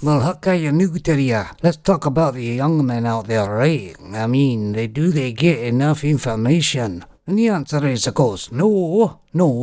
Well, Hakaya Nuteria, let's talk about the young men out there, right? I mean, do they get enough information? And the answer is, of course, no,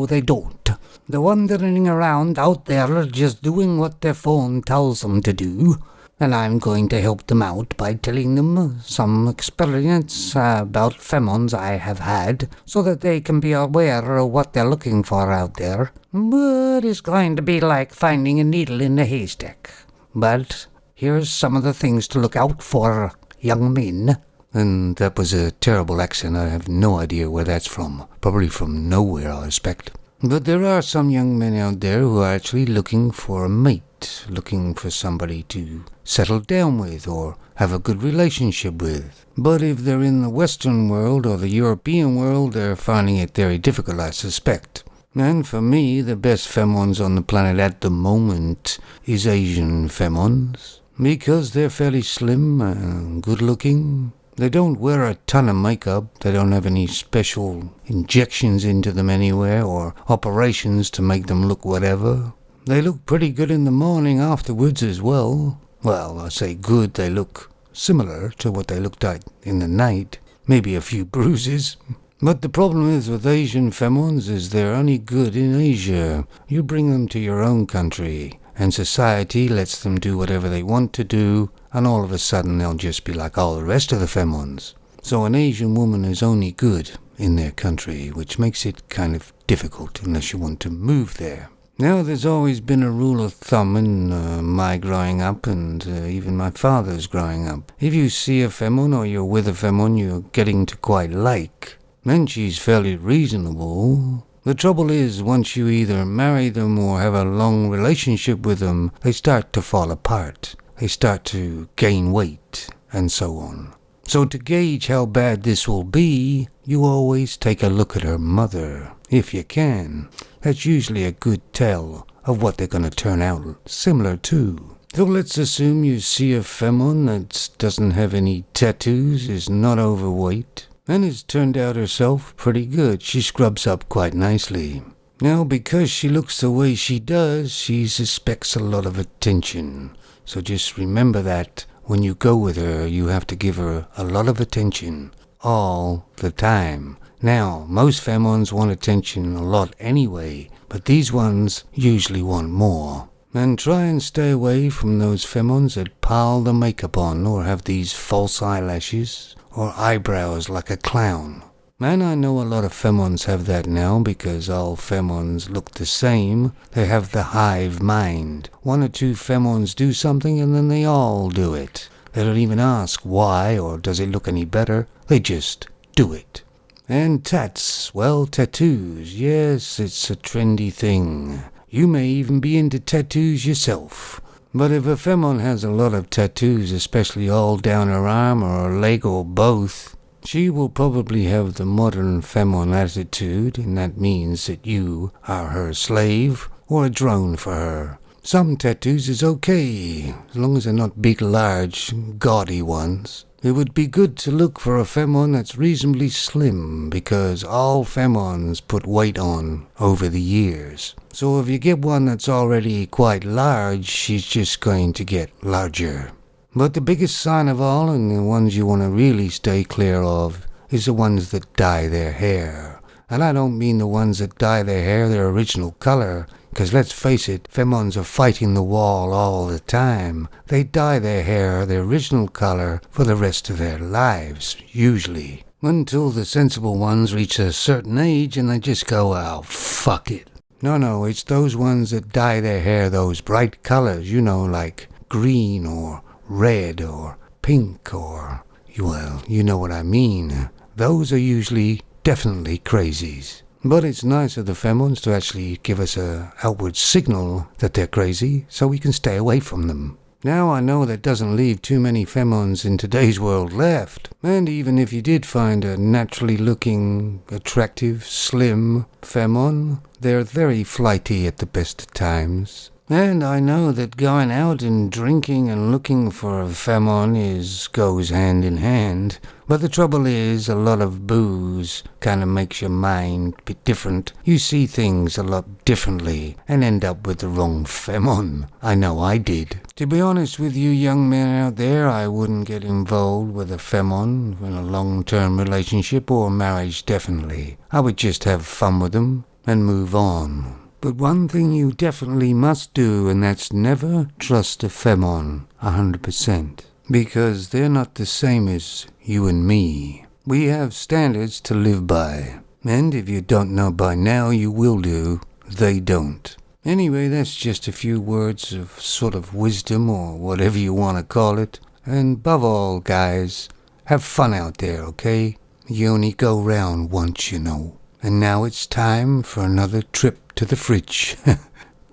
they don't. They're wandering around out there just doing what their phone tells them to do. And I'm going to help them out by telling them some experience about femons I have had, so that they can be aware of what they're looking for out there. But it's going to be like finding a needle in a haystack. But here's some of the things to look out for, young men. And that was a terrible accent. I have no idea where that's from. Probably from nowhere, I expect. But there are some young men out there who are actually looking for a mate, looking for somebody to settle down with or have a good relationship with. But if they're in the Western world or the European world, they're finding it very difficult, I suspect. And for me, the best femons on the planet at the moment is Asian femons, because they're fairly slim and good-looking. They don't wear a ton of makeup. They don't have any special injections into them anywhere or operations to make them look whatever. They look pretty good in the morning afterwards as well. Well, I say good, they look similar to what they looked like in the night. Maybe a few bruises. But the problem is with Asian femons is they're only good in Asia. You bring them to your own country, and society lets them do whatever they want to do, and all of a sudden they'll just be like all the rest of the femons. So an Asian woman is only good in their country, which makes it kind of difficult unless you want to move there. Now, there's always been a rule of thumb in my growing up, and even my father's growing up. If you see a femon or you're with a femon you're getting to quite like, then she's fairly reasonable. The trouble is, once you either marry them or have a long relationship with them, they start to fall apart. They start to gain weight, and so on. So to gauge how bad this will be, you always take a look at her mother, if you can. That's usually a good tell of what they're going to turn out similar to. So let's assume you see a femon that doesn't have any tattoos, is not overweight, and has turned out herself pretty good. She scrubs up quite nicely. Now, because she looks the way she does, she suspects a lot of attention. So just remember that when you go with her, you have to give her a lot of attention, all the time. Now, most femons want attention a lot anyway, but these ones usually want more. And try and stay away from those femons that pile the makeup on or have these false eyelashes or eyebrows like a clown. And I know a lot of femons have that now because all femons look the same. They have the hive mind. One or two femons do something and then they all do it. They don't even ask why or does it look any better. They just do it. And tats, well, tattoos, yes, it's a trendy thing. You may even be into tattoos yourself. But if a femon has a lot of tattoos, especially all down her arm or her leg or both, she will probably have the modern femon attitude, and that means that you are her slave or a drone for her. Some tattoos is okay, as long as they're not big, large, gaudy ones. It would be good to look for a femon that's reasonably slim, because all femons put weight on over the years. So if you get one that's already quite large, she's just going to get larger. But the biggest sign of all, and the ones you want to really stay clear of, is the ones that dye their hair. And I don't mean the ones that dye their hair their original color, because let's face it, femons are fighting the wall all the time. They dye their hair their original color for the rest of their lives, usually. Until the sensible ones reach a certain age and they just go, oh, fuck it. No, it's those ones that dye their hair those bright colors, like green or red or pink or, well, you know what I mean. Those are usually definitely crazies. But it's nice of the femons to actually give us a outward signal that they're crazy so we can stay away from them. Now I know that doesn't leave too many femons in today's world left. And even if you did find a naturally looking, attractive, slim femon, they're very flighty at the best of times. And I know that going out and drinking and looking for a femon goes hand in hand. But the trouble is, a lot of booze kind of makes your mind a bit different. You see things a lot differently and end up with the wrong femon. I know I did. To be honest with you young men out there, I wouldn't get involved with a femon in a long-term relationship or marriage, definitely. I would just have fun with them and move on. But one thing you definitely must do, and that's never trust a femon 100%. Because they're not the same as you and me. We have standards to live by. And if you don't know by now, you will do. They don't. Anyway, that's just a few words of sort of wisdom or whatever you want to call it. And above all, guys, have fun out there, okay? You only go round once, you know. And now it's time for another trip to the fridge.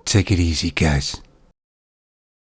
Take it easy, guys.